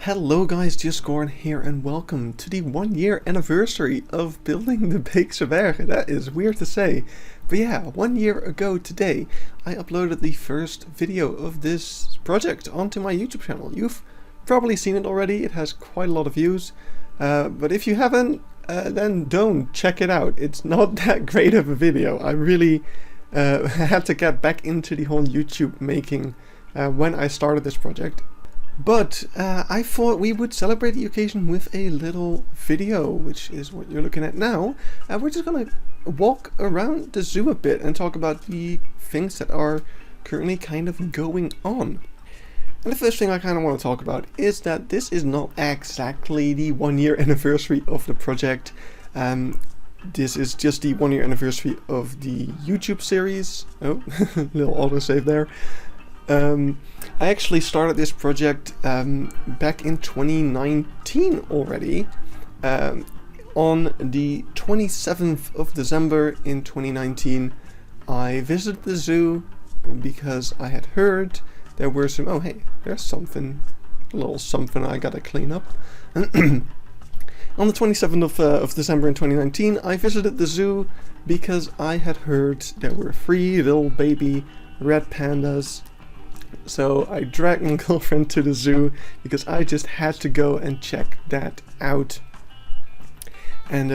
Hello guys, just Goran here and welcome to the 1 year anniversary of Building the Beekse Bergen. That is weird to say, but yeah, 1 year ago today I uploaded the first video of this project onto my YouTube channel. You've probably seen it already, it has quite a lot of views, but if you haven't, then don't check it out. It's not that great of a video. I really had to get back into the whole YouTube making when I started this project. But I thought we would celebrate the occasion with a little video, which is what you're looking at now. We're just gonna walk around the zoo a bit and talk about the things that are currently kind of going on. And the first thing I kind of want to talk about is that this is not exactly the 1 year anniversary of the project. This is just the 1 year anniversary of the YouTube series. Oh, little autosave there. I actually started this project back in 2019 already. On the 27th of December in 2019, I visited the zoo because I had heard there were some, oh hey, there's something, a little something I gotta clean up. On the 27th of December in 2019, I visited the zoo because I had heard there were 3 little baby red pandas. So I dragged my girlfriend to the zoo because I just had to go and check that out. And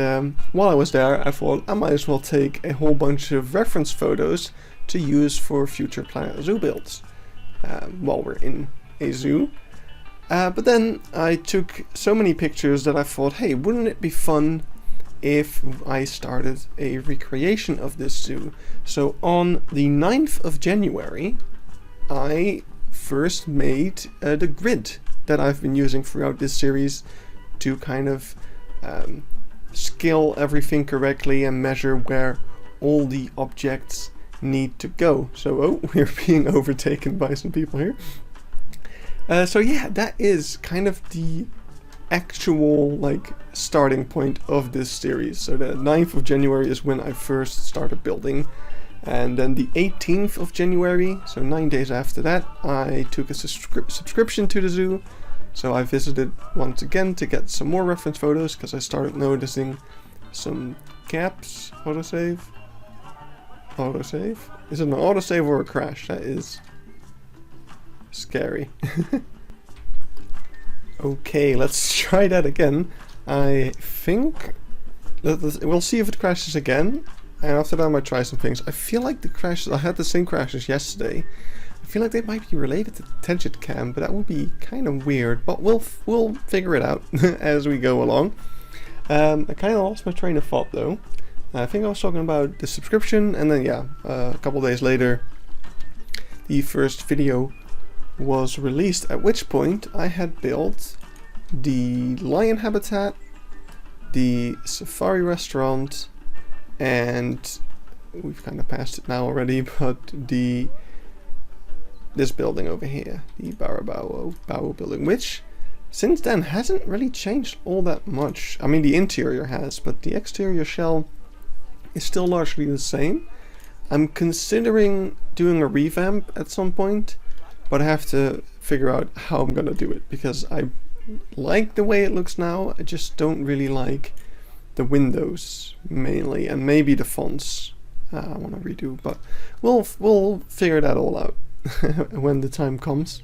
while I was there, I thought I might as well take a whole bunch of reference photos to use for future Planet Zoo builds while we're in a zoo. But then I took so many pictures that I thought, hey, wouldn't it be fun if I started a recreation of this zoo? So on the 9th of January, I first made the grid that I've been using throughout this series to kind of scale everything correctly and measure where all the objects need to go. So, oh, we're being overtaken by some people here. So yeah, that is kind of the actual starting point of this series. So the 9th of January is when I first started building. And then the 18th of January, so 9 days after that, I took a subscription to the zoo. So I visited once again to get some more reference photos because I started noticing some gaps. Autosave? Autosave? Is it an autosave or a crash? That is scary. Okay, let's try that again. I think we'll see if it crashes again. And after that I might try some things. I feel like the crashes, I had the same crashes yesterday. I feel like they might be related to the Tangent Cam, but that would be kind of weird. But we'll figure it out as we go along. I kind of lost my train of thought though. I think I was talking about the subscription, and then yeah, a couple days later the first video was released, at which point I had built the lion habitat, the safari restaurant, and we've kind of passed it now already, but this building over here, the Bao building, which since then hasn't really changed all that much. I mean, the interior has, but the exterior shell is still largely the same. I'm considering doing a revamp at some point, but I have to figure out how I'm gonna do it, because I like the way it looks now. I just don't really like the windows mainly, and maybe the fonts I want to redo, but we'll figure that all out when the time comes.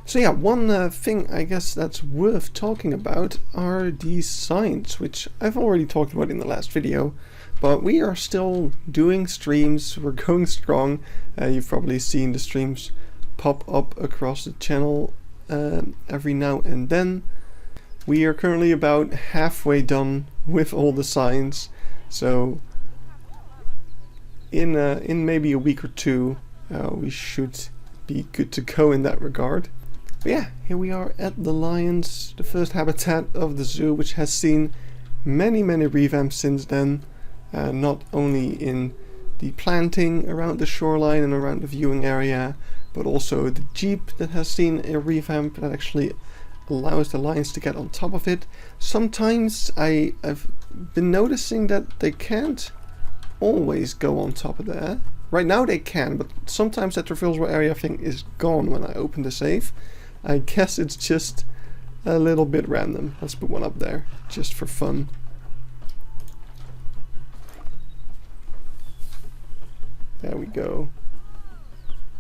So yeah, one thing I guess that's worth talking about are these signs, which I've already talked about in the last video, but we are still doing streams. We're going strong. You've probably seen the streams pop up across the channel every now and then. We are currently about halfway done with all the signs, so in maybe a week or two we should be good to go in that regard. But yeah, here we are at the lions, the first habitat of the zoo, which has seen many revamps since then, not only in the planting around the shoreline and around the viewing area, but also the jeep that has seen a revamp that actually allows the lions to get on top of it. Sometimes I've been noticing that they can't always go on top of there. Right now they can, but sometimes that traversable area thing is gone when I open the save. I guess it's just a little bit random. Let's put one up there, just for fun. There we go.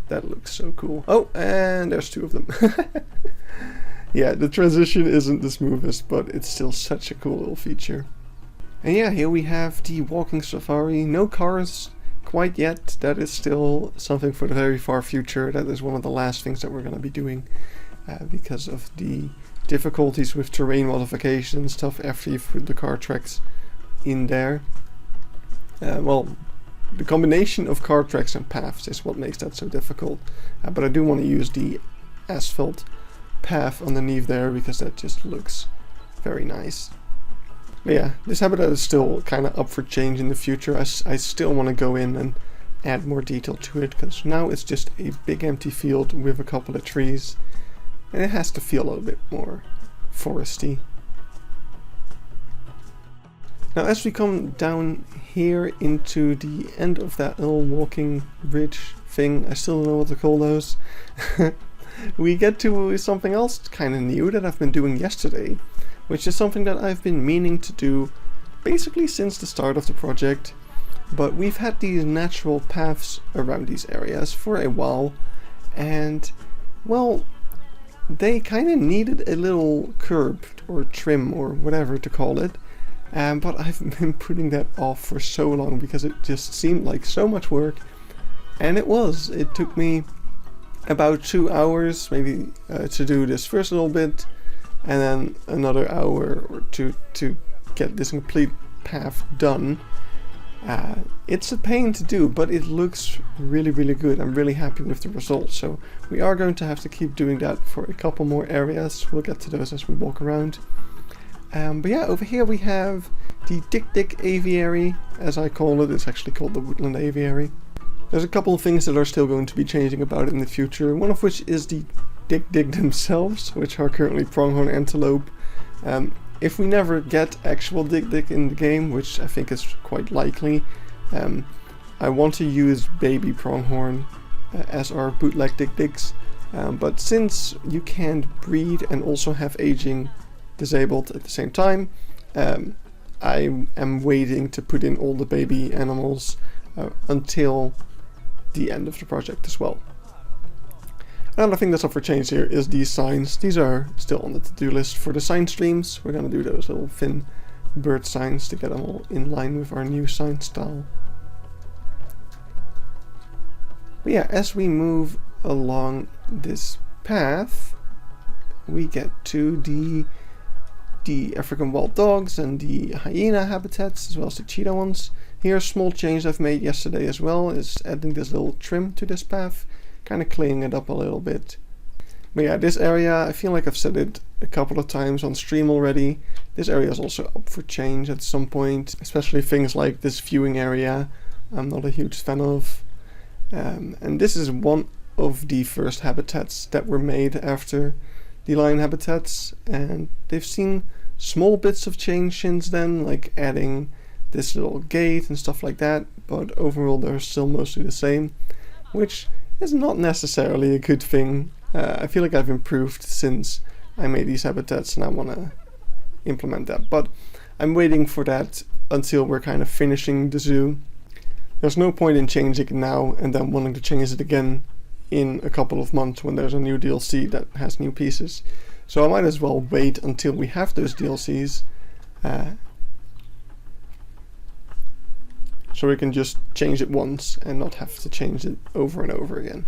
That looks so cool. Oh, and there's two of them. Yeah, the transition isn't the smoothest, but it's still such a cool little feature. And yeah, here we have the walking safari. No cars quite yet. That is still something for the very far future. That is one of the last things that we're going to be doing because of the difficulties with terrain modification and stuff after you've put the car tracks in there. Well, the combination of car tracks and paths is what makes that so difficult. But I do want to use the asphalt path underneath there because that just looks very nice. But yeah, this habitat is still kind of up for change in the future. I still want to go in and add more detail to it, because now it's just a big empty field with a couple of trees, and it has to feel a little bit more foresty. Now as we come down here into the end of that little walking bridge thing, I still don't know what to call those, we get to something else kind of new that I've been doing yesterday, which is something that I've been meaning to do basically since the start of the project. But we've had these natural paths around these areas for a while, and well, they kind of needed a little curb or trim or whatever to call it. But I've been putting that off for so long because it just seemed like so much work, and it was. It took me about 2 hours maybe to do this first little bit, and then another hour or two to get this complete path done. It's a pain to do, but it looks really, really good. I'm really happy with the results, so we are going to have to keep doing that for a couple more areas. We'll get to those as we walk around. But yeah, over here we have the Dick Aviary, as I call it. It's actually called the Woodland Aviary. There's a couple of things that are still going to be changing about it in the future, one of which is the Dick themselves, which are currently pronghorn antelope. If we never get actual Dick in the game, which I think is quite likely, I want to use baby pronghorn as our bootleg Dicks. But since you can't breed and also have aging disabled at the same time, I am waiting to put in all the baby animals until the end of the project as well. Another thing that's up for change here is these signs. These are still on the to-do list for the sign streams. We're going to do those little thin bird signs to get them all in line with our new sign style. But yeah, as we move along this path, we get to the African wild dogs and the hyena habitats, as well as the cheetah ones. Here, a small change I've made yesterday as well is adding this little trim to this path, kind of cleaning it up a little bit. But yeah, this area, I feel like I've said it a couple of times on stream already, this area is also up for change at some point, especially things like this viewing area I'm not a huge fan of. And this is one of the first habitats that were made after the lion habitats, and they've seen small bits of change since then, like adding this little gate and stuff like that, but overall they're still mostly the same, which is not necessarily a good thing. I feel like I've improved since I made these habitats, and I want to implement that, but I'm waiting for that until we're kind of finishing the zoo. There's no point in changing it now and then wanting to change it again in a couple of months when there's a new DLC that has new pieces. So I might as well wait until we have those DLCs, so we can just change it once and not have to change it over and over again.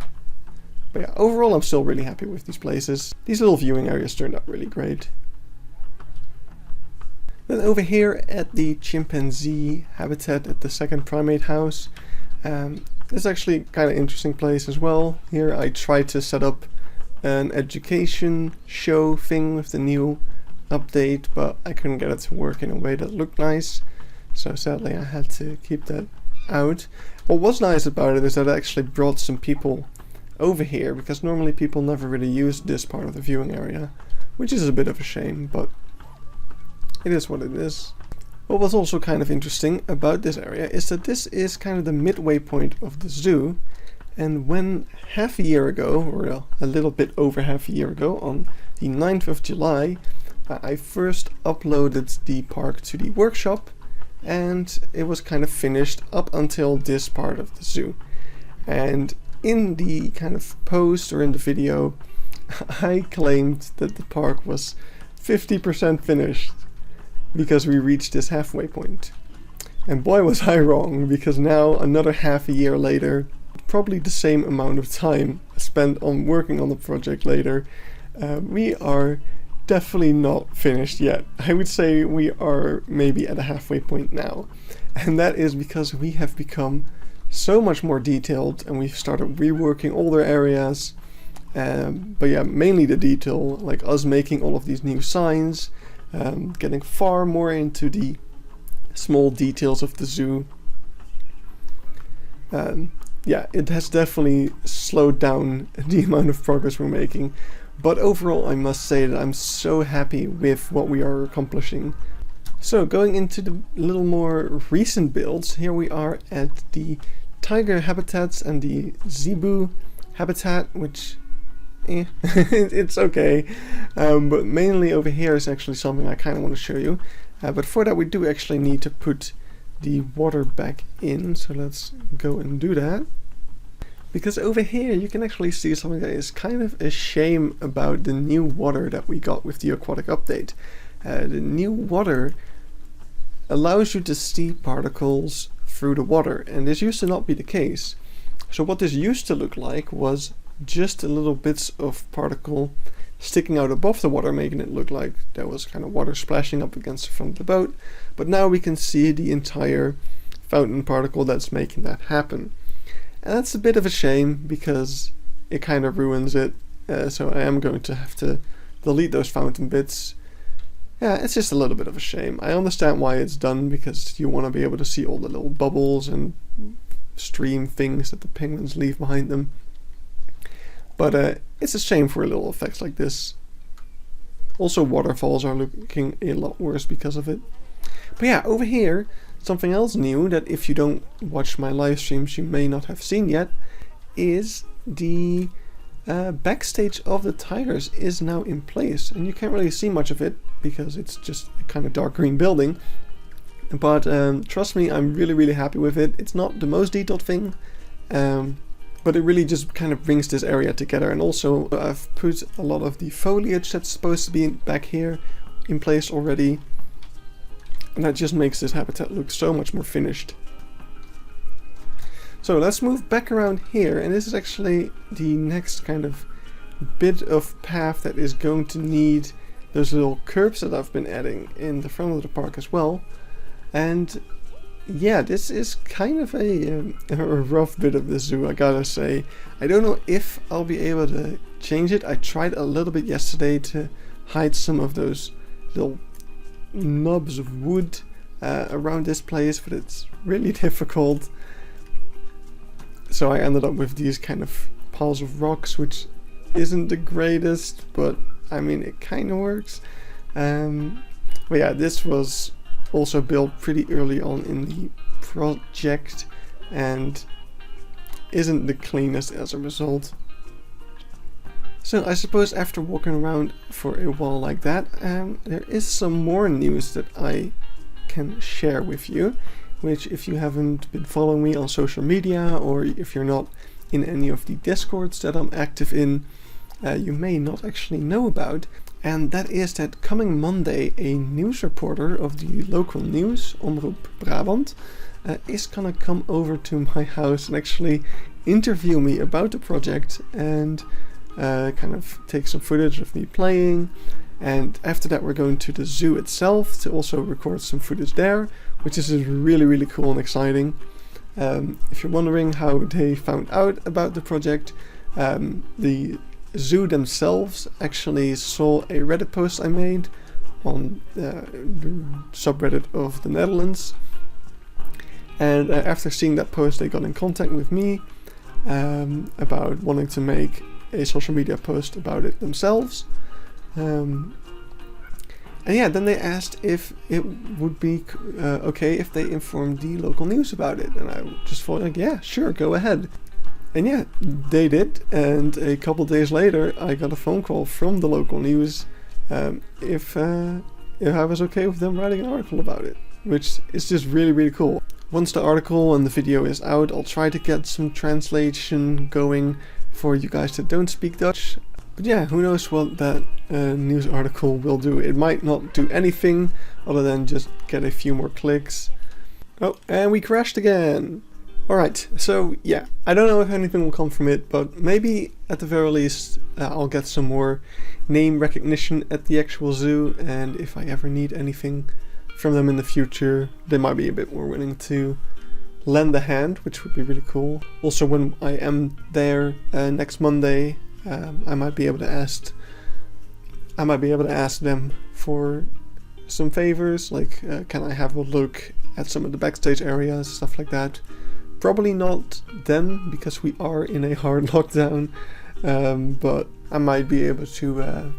But yeah, overall I'm still really happy with these places. These little viewing areas turned out really great. Then over here at the chimpanzee habitat at the second primate house, this is actually kind of interesting place as well. Here I tried to set up an education show thing with the new update, but I couldn't get it to work in a way that looked nice, so sadly I had to keep that out. What was nice about it is that I actually brought some people over here, because normally people never really use this part of the viewing area, which is a bit of a shame, but it is what it is. What was also kind of interesting about this area is that this is kind of the midway point of the zoo, and when half a year ago, or a little bit over half a year ago, on the 9th of July, I first uploaded the park to the workshop, and it was kind of finished up until this part of the zoo. And in the kind of post or in the video, I claimed that the park was 50% finished because we reached this halfway point. And boy was I wrong, because now, another half a year later, probably the same amount of time spent on working on the project later, we are definitely not finished yet. I would say we are maybe at a halfway point now. And that is because we have become so much more detailed, and we've started reworking older areas. But yeah, mainly the detail, like us making all of these new signs, getting far more into the small details of the zoo. Yeah, it has definitely slowed down the amount of progress we're making. But overall, I must say that I'm so happy with what we are accomplishing. So going into the little more recent builds, here we are at the tiger habitats and the zebu habitat, which it's okay. But mainly over here is actually something I kind of want to show you. But for that we do actually need to put the water back in, so let's go and do that. Because over here you can actually see something that is kind of a shame about the new water that we got with the aquatic update. The new water allows you to see particles through the water, and this used to not be the case. So what this used to look like was just a little bits of particle sticking out above the water, making it look like there was kind of water splashing up against the front of the boat. But now we can see the entire fountain particle that's making that happen. And that's a bit of a shame, because it kind of ruins it. So I am going to have to delete those fountain bits. Yeah, it's just a little bit of a shame. I understand why it's done, because you want to be able to see all the little bubbles and stream things that the penguins leave behind them. But it's a shame for little effects like this. Also, waterfalls are looking a lot worse because of it. But yeah, over here, something else new that if you don't watch my live streams you may not have seen yet, is the backstage of the tigers is now in place. And you can't really see much of it because it's just a kind of dark green building. But trust me, I'm really happy with it. It's not the most detailed thing, but it really just kind of brings this area together. And also I've put a lot of the foliage that's supposed to be back here in place already. And that just makes this habitat look so much more finished. So let's move back around here, and this is actually the next kind of bit of path that is going to need those little curbs that I've been adding in the front of the park as well. And yeah, this is kind of a rough bit of the zoo, I gotta say. I don't know if I'll be able to change it. I tried a little bit yesterday to hide some of those little knobs of wood around this place, but it's really difficult. So I ended up with these kind of piles of rocks, which isn't the greatest, but I mean it kind of works. But yeah, this was also built pretty early on in the project and isn't the cleanest as a result. So I suppose after walking around for a while like that, there is some more news that I can share with you, which if you haven't been following me on social media, or if you're not in any of the Discords that I'm active in, you may not actually know about. And that is that coming Monday, a news reporter of the local news, Omroep Brabant, is gonna come over to my house and actually interview me about the project and kind of take some footage of me playing. And after that we're going to the zoo itself to also record some footage there, which is really cool and exciting. If you're wondering how they found out about the project, the zoo themselves actually saw a Reddit post I made on the subreddit of the Netherlands, and after seeing that post they got in contact with me about wanting to make a social media post about it themselves. And yeah, then they asked if it would be okay if they informed the local news about it, and I just thought like, yeah, sure, go ahead. And yeah, they did, and a couple days later I got a phone call from the local news if I was okay with them writing an article about it, which is just really, really cool. Once the article and the video is out, I'll try to get some translation going for you guys that don't speak Dutch. But yeah, who knows what that news article will do. It might not do anything other than just get a few more clicks. Oh, and we crashed again. Alright, so yeah, I don't know if anything will come from it, but maybe at the very least I'll get some more name recognition at the actual zoo, and if I ever need anything from them in the future, they might be a bit more willing to lend a hand, which would be really cool. Also, when I am there next Monday, I might be able to ask them for some favors, like can I have a look at some of the backstage areas, stuff like that. Probably not then, because we are in a hard lockdown, but I might be able to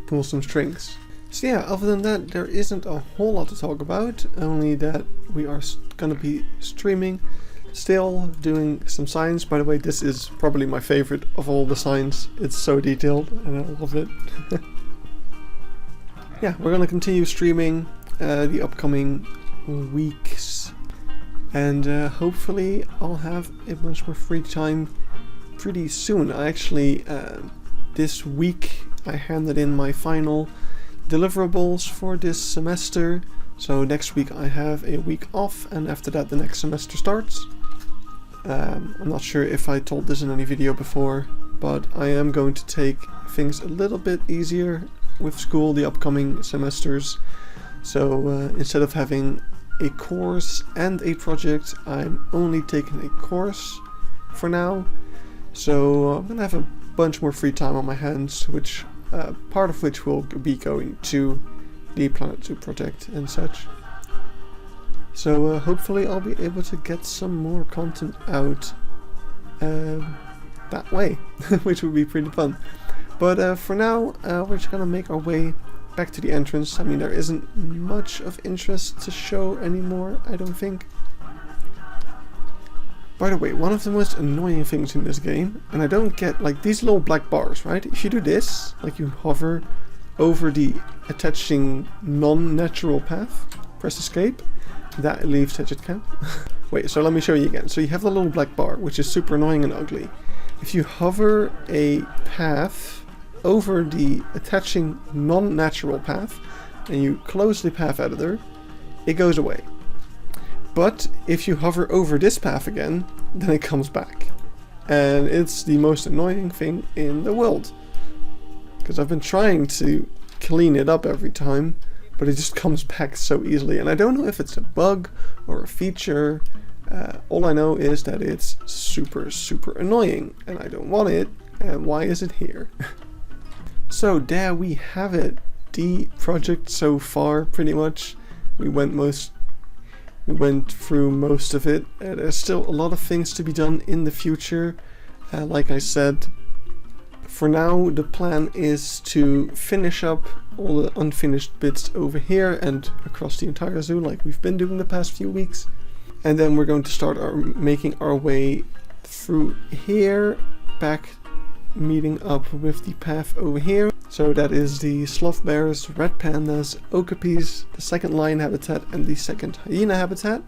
pull some strings. So yeah, other than that, there isn't a whole lot to talk about, only that we are gonna be streaming, still doing some signs. By the way, this is probably my favorite of all the signs. It's so detailed and I love it. Yeah, we're gonna continue streaming the upcoming weeks, and hopefully I'll have a bunch more free time pretty soon. I actually, this week I handed in my final deliverables for this semester, so next week I have a week off, and after that the next semester starts. I'm not sure if I told this in any video before, but I am going to take things a little bit easier with school the upcoming semesters. So instead of having a course and a project, I'm only taking a course for now. So I'm gonna have a bunch more free time on my hands, which part of which will be going to the Planet Zoo project and such. So hopefully I'll be able to get some more content out that way, which would be pretty fun. But for now, we're just gonna make our way back to the entrance. I mean, there isn't much of interest to show anymore, I don't think. By the way, one of the most annoying things in this game, and I don't get, like, these little black bars, right? If you do this, like you hover over the attaching non-natural path, press escape, that leaves Hedged Camp. Wait, so let me show you again. So you have the little black bar, which is super annoying and ugly. If you hover a path over the attaching non-natural path, and you close the path editor, it goes away. But if you hover over this path again, then it comes back. And it's the most annoying thing in the world. Because I've been trying to clean it up every time, but it just comes back so easily. And I don't know if it's a bug or a feature. All I know is that it's super, super annoying, and I don't want it. And why is it here? So there we have it. The project so far, pretty much. We went through most of it. There's still a lot of things to be done in the future. Like I said, for now the plan is to finish up all the unfinished bits over here and across the entire zoo, like we've been doing the past few weeks. And then we're going to start making our way through here, back meeting up with the path over here. So that is the sloth bears, red pandas, okapis, the second lion habitat and the second hyena habitat.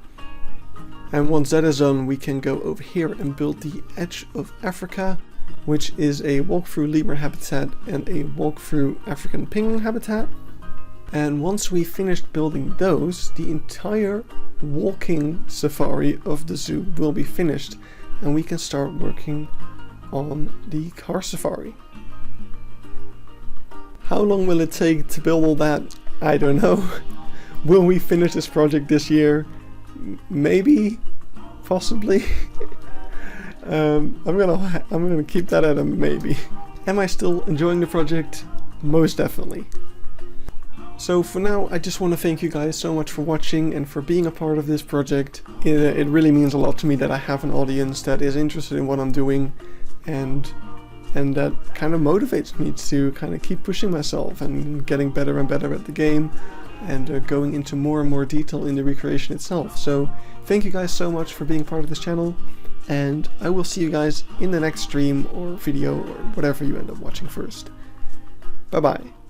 And once that is done, we can go over here and build the Edge of Africa, which is a walk-through lemur habitat and a walk-through African penguin habitat. And once we finished building those, the entire walking safari of the zoo will be finished, and we can start working on the car safari. How long will it take to build all that? I don't know. Will we finish this project this year? Maybe, possibly. I'm gonna keep that at a maybe. Am I still enjoying the project? Most definitely. So for now, I just want to thank you guys so much for watching and for being a part of this project. It really means a lot to me that I have an audience that is interested in what I'm doing, and that kind of motivates me to kind of keep pushing myself and getting better and better at the game, and going into more and more detail in the recreation itself. So thank you guys so much for being part of this channel, and I will see you guys in the next stream or video or whatever you end up watching first. Bye bye.